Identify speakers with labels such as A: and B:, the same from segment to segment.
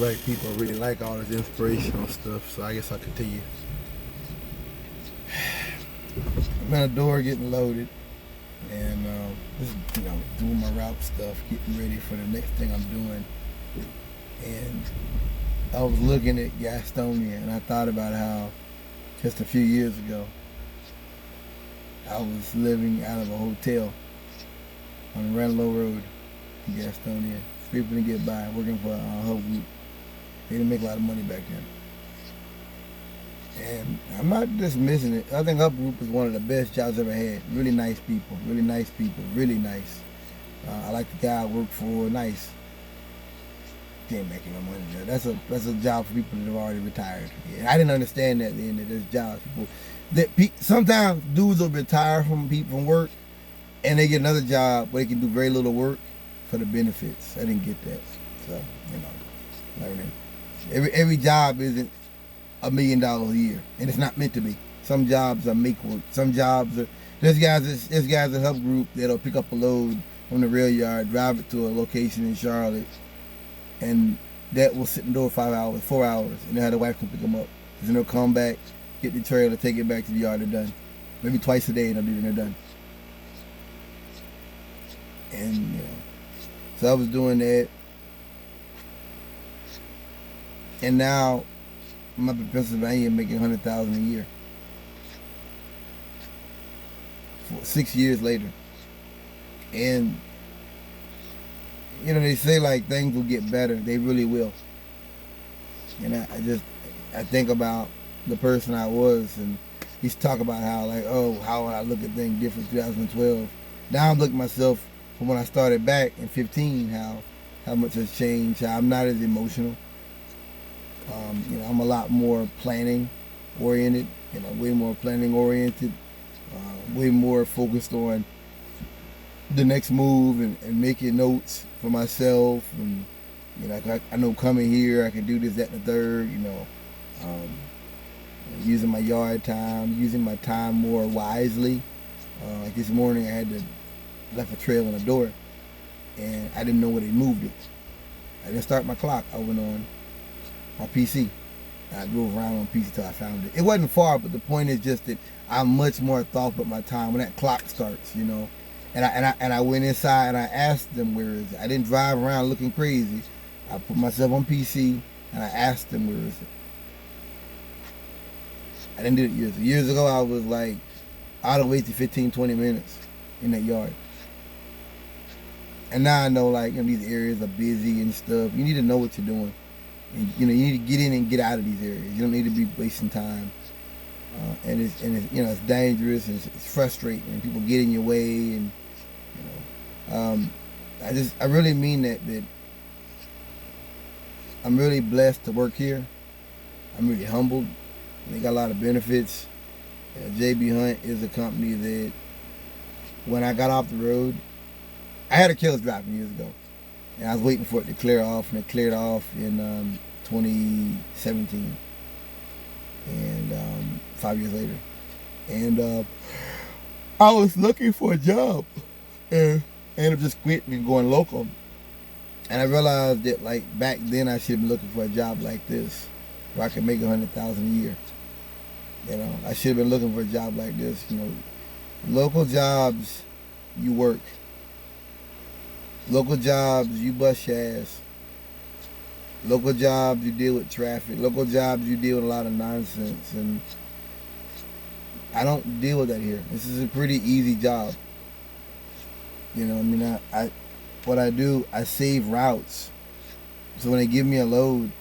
A: black people really like all this inspirational stuff, so I guess I'll continue. I'm at a door getting loaded, and just doing my route stuff, getting ready for the next thing I'm doing. And I was looking at Gastonia, and I thought about how just a few years ago I was living out of a hotel on Renlow Road in Gastonia, scraping to get by, working for Hub Group. They didn't make a lot of money back then. And I'm not dismissing it. I think Hub Group is one of the best jobs I've ever had. Really nice people, really nice. I like the guy I work for, nice. Can't make no money there. That's a job for people that have already retired. Yeah, I didn't understand that then, that there's jobs sometimes dudes will retire from work and they get another job where they can do very little work for the benefits. I didn't get that. So, learning. Every job isn't $1 million a year, and it's not meant to be. Some jobs are make work. Some jobs are there's guys at Hub Group that'll pick up a load from the rail yard, drive it to a location in Charlotte, and that will sit in the door 4 hours, and then have the wife come pick them up. Then they'll come back, get the trailer, take it back to the yard, they're done. Maybe twice a day, and they're done. And so I was doing that, and now I'm up in Pennsylvania making $100,000 a year. 6 years later, and they say like things will get better. They really will. And I think about the person I was, and he's talk about how how I look at things different 2012. Now I'm looking at myself from when I started back in 15, how much has changed, how I'm not as emotional. I'm a lot more planning oriented, way more planning oriented, way more focused on the next move and making notes for myself. And I know coming here I can do this, that, and the third. Using my yard time, using my time more wisely. Like this morning, I left a trail on the door, and I didn't know where they moved it. I didn't start my clock. I went on my PC. I drove around on PC till I found it. It wasn't far, but the point is just that I'm much more thoughtful about my time when that clock starts, And I went inside and I asked them where is it. I didn't drive around looking crazy. I put myself on PC and I asked them where is it. I didn't do it years ago. I was like, I'd have wasted 15-20 minutes in that yard. And now I know these areas are busy and stuff. You need to know what you're doing. And, you need to get in and get out of these areas. You don't need to be wasting time. And it's dangerous and it's frustrating, and people get in your way. And I really mean that I'm really blessed to work here. I'm really humbled. They got a lot of benefits. JB Hunt is a company that when I got off the road, I had a kills dropping years ago, and I was waiting for it to clear off, and it cleared off in 2017, and 5 years later. And I was looking for a job, and I ended up just quitting and going local. And I realized that back then I should have been looking for a job like this, where I could make $100,000 a year. I should have been looking for a job like this. Local jobs, you work. Local jobs, you bust your ass. Local jobs, you deal with traffic. Local jobs, you deal with a lot of nonsense. And I don't deal with that here. This is a pretty easy job. What I do, I save routes. So when they give me a load,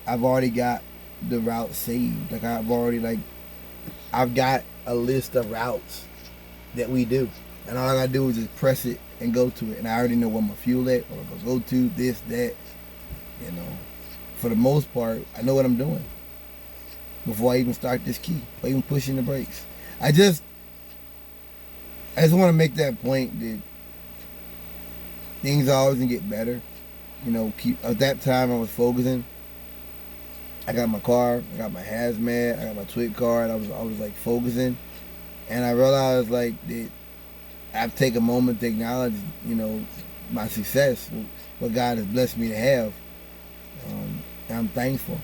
A: I've already got the route saved. I've got a list of routes that we do. And all I gotta do is just press it and go to it. And I already know where my fuel at, what I'm gonna go to, this, that. For the most part, I know what I'm doing before I even start this key, or even pushing the brakes. I just want to make that point that things are always gonna get better. At that time I was focusing. I got my car, I got my hazmat, I got my twig card. I was focusing, and I realized that I have to take a moment to acknowledge, my success, what God has blessed me to have. And I'm thankful.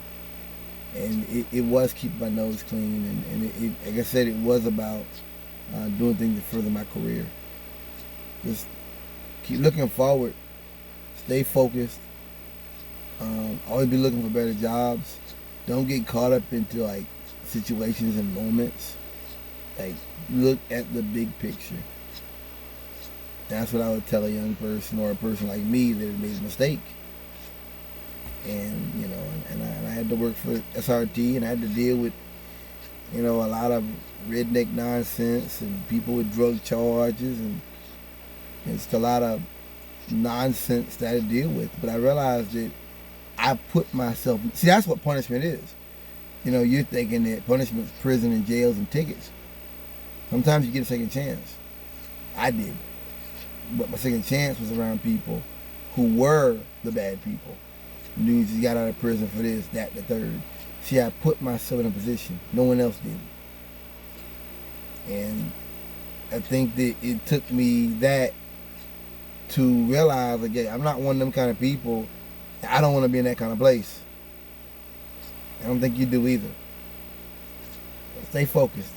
A: And it was keeping my nose clean. And like I said, it was about doing things to further my career. Just keep looking forward. Stay focused. Always be looking for better jobs. Don't get caught up into like situations and moments. Like, look at the big picture. That's what I would tell a young person or a person like me that had made a mistake. And, you know, and I had to work for SRT, and I had to deal with, you know, a lot of redneck nonsense and people with drug charges, and it's a lot of nonsense that I had to deal with. But I realized that I put myself, see, that's what punishment is. You know, you're thinking that punishment is prison and jails and tickets. Sometimes you get a second chance. I did. But my second chance was around people who were the bad people. Dudes who got out of prison for this, that, the third. See, I put myself in a position. No one else did. And I think that it took me that to realize, again, I'm not one of them kind of people. I don't want to be in that kind of place. I don't think you do either. Stay focused.